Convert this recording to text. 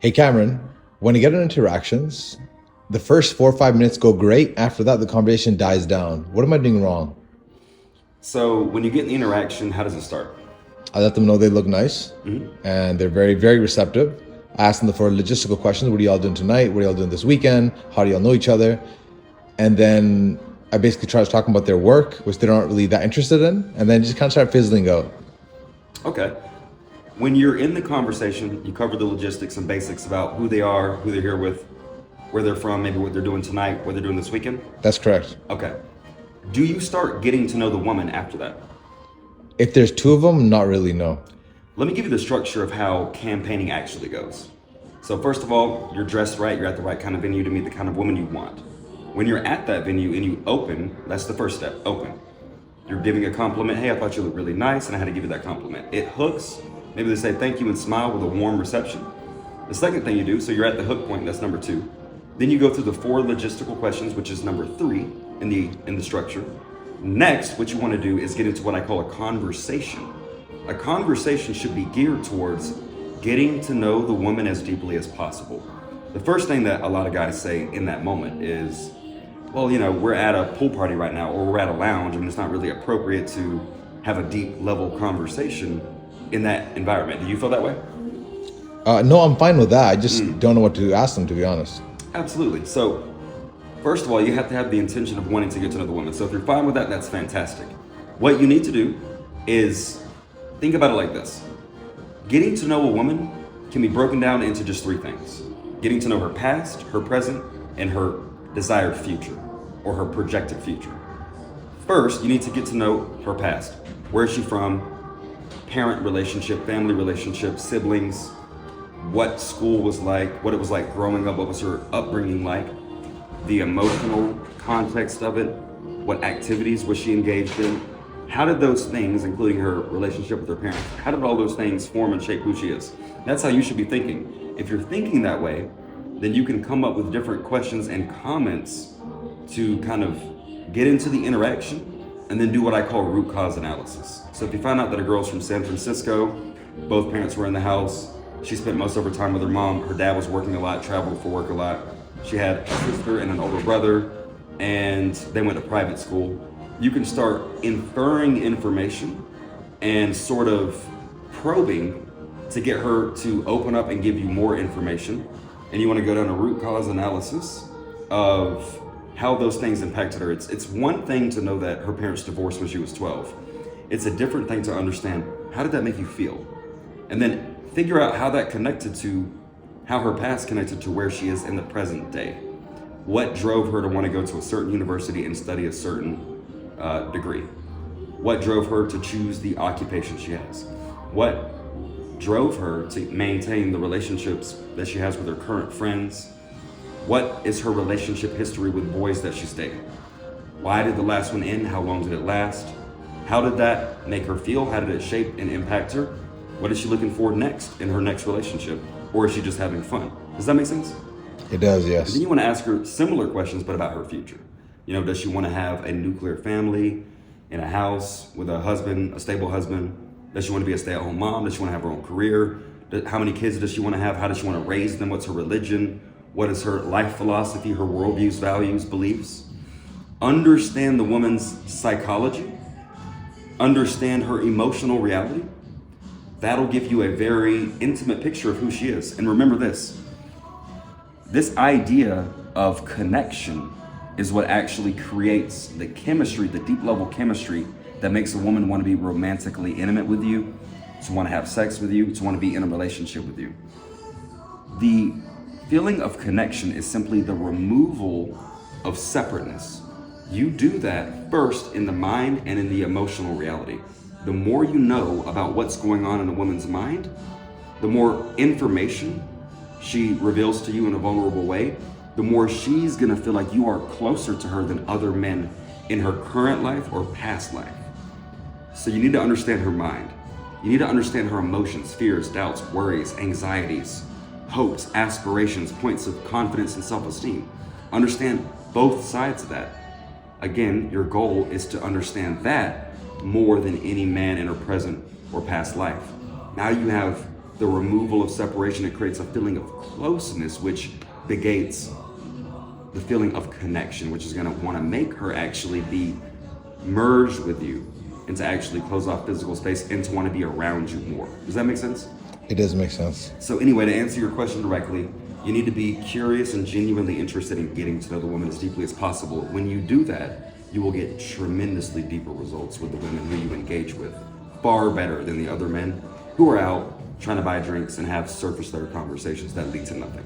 Hey Cameron, when you get into interactions, the first 4 or 5 minutes go great. After that, the conversation dies down. What am I doing wrong? So when you get in the interaction, how does it start? I let them know they look nice and they're very, very receptive. I ask them for logistical questions. What are y'all doing tonight? What are y'all doing this weekend? How do y'all know each other? And then I basically try to talk about their work, which they're not really that interested in. And then just kind of start fizzling out. Okay. When you're in the conversation, you cover the logistics and basics about who they are, who they're here with, where they're from, maybe what they're doing tonight, what they're doing this weekend. That's correct. Okay. Do you start getting to know the woman after that? If there's two of them, not really, no. Let me give you the structure of how campaigning actually goes. So first of all, you're dressed right, you're at the right kind of venue to meet the kind of woman you want. When you're at that venue and you open, that's the first step, open. You're giving a compliment, hey, I thought you looked really nice, and I had to give you that compliment. It hooks, maybe they say thank you and smile with a warm reception. The second thing you do, so you're at the hook point, that's number 2. Then you go through the 4 logistical questions, which is number 3 in the structure. Next, what you want to do is get into what I call a conversation. A conversation should be geared towards getting to know the woman as deeply as possible. The first thing that a lot of guys say in that moment is, well, we're at a pool party right now, or we're at a lounge, and it's not really appropriate to have a deep level conversation in that environment. Do you feel that way? No, I'm fine with that. I just don't know what to ask them, to be honest. Absolutely. So, first of all, you have to have the intention of wanting to get to know the woman. So if you're fine with that, that's fantastic. What you need to do is think about it like this. Getting to know a woman can be broken down into just 3 things. Getting to know her past, her present, and her desired future, or her projected future. First, you need to get to know her past. Where is she from? Parent relationship, family relationship, siblings, what school was like, what it was like growing up, what was her upbringing like, the emotional context of it, what activities was she engaged in, how did those things, including her relationship with her parents, how did all those things form and shape who she is? That's how you should be thinking. If you're thinking that way, then you can come up with different questions and comments to kind of get into the interaction and then do what I call root cause analysis. So if you find out that a girl's from San Francisco, both parents were in the house, she spent most of her time with her mom, her dad was working a lot, traveled for work a lot, she had a sister and an older brother, and they went to private school, you can start inferring information and sort of probing to get her to open up and give you more information. And you want to go down a root cause analysis of how those things impacted her. It's one thing to know that her parents divorced when she was 12. It's a different thing to understand, how did that make you feel? And then figure out how that connected to how her past connected to where she is in the present day. What drove her to want to go to a certain university and study a certain degree? What drove her to choose the occupation she has? What drove her to maintain the relationships that she has with her current friends? What is her relationship history with boys that she's dating? Why did the last one end? How long did it last? How did that make her feel? How did it shape and impact her? What is she looking for next in her next relationship? Or is she just having fun? Does that make sense? It does, yes. And then you want to ask her similar questions, but about her future. Does she want to have a nuclear family in a house with a husband, a stable husband? Does she want to be a stay-at-home mom? Does she want to have her own career? How many kids does she want to have? How does she want to raise them? What's her religion? What is her life philosophy, her worldviews, values, beliefs? Understand the woman's psychology. Understand her emotional reality. That'll give you a very intimate picture of who she is. And remember this idea of connection is what actually creates the chemistry, the deep level chemistry that makes a woman want to be romantically intimate with you, to want to have sex with you, to want to be in a relationship with you. The feeling of connection is simply the removal of separateness. You do that first in the mind and in the emotional reality. The more you know about what's going on in a woman's mind, the more information she reveals to you in a vulnerable way, the more she's gonna feel like you are closer to her than other men in her current life or past life. So you need to understand her mind. You need to understand her emotions, fears, doubts, worries, anxieties, hopes, aspirations, points of confidence and self-esteem. Understand both sides of that. Again, your goal is to understand that more than any man in her present or past life. Now you have the removal of separation, it creates a feeling of closeness, which negates the feeling of connection, which is going to want to make her actually be merged with you and to actually close off physical space and to want to be around you more. Does that make sense? It does make sense. So anyway, to answer your question directly, you need to be curious and genuinely interested in getting to know the woman as deeply as possible. When you do that, you will get tremendously deeper results with the women who you engage with, far better than the other men who are out trying to buy drinks and have surface level conversations that lead to nothing.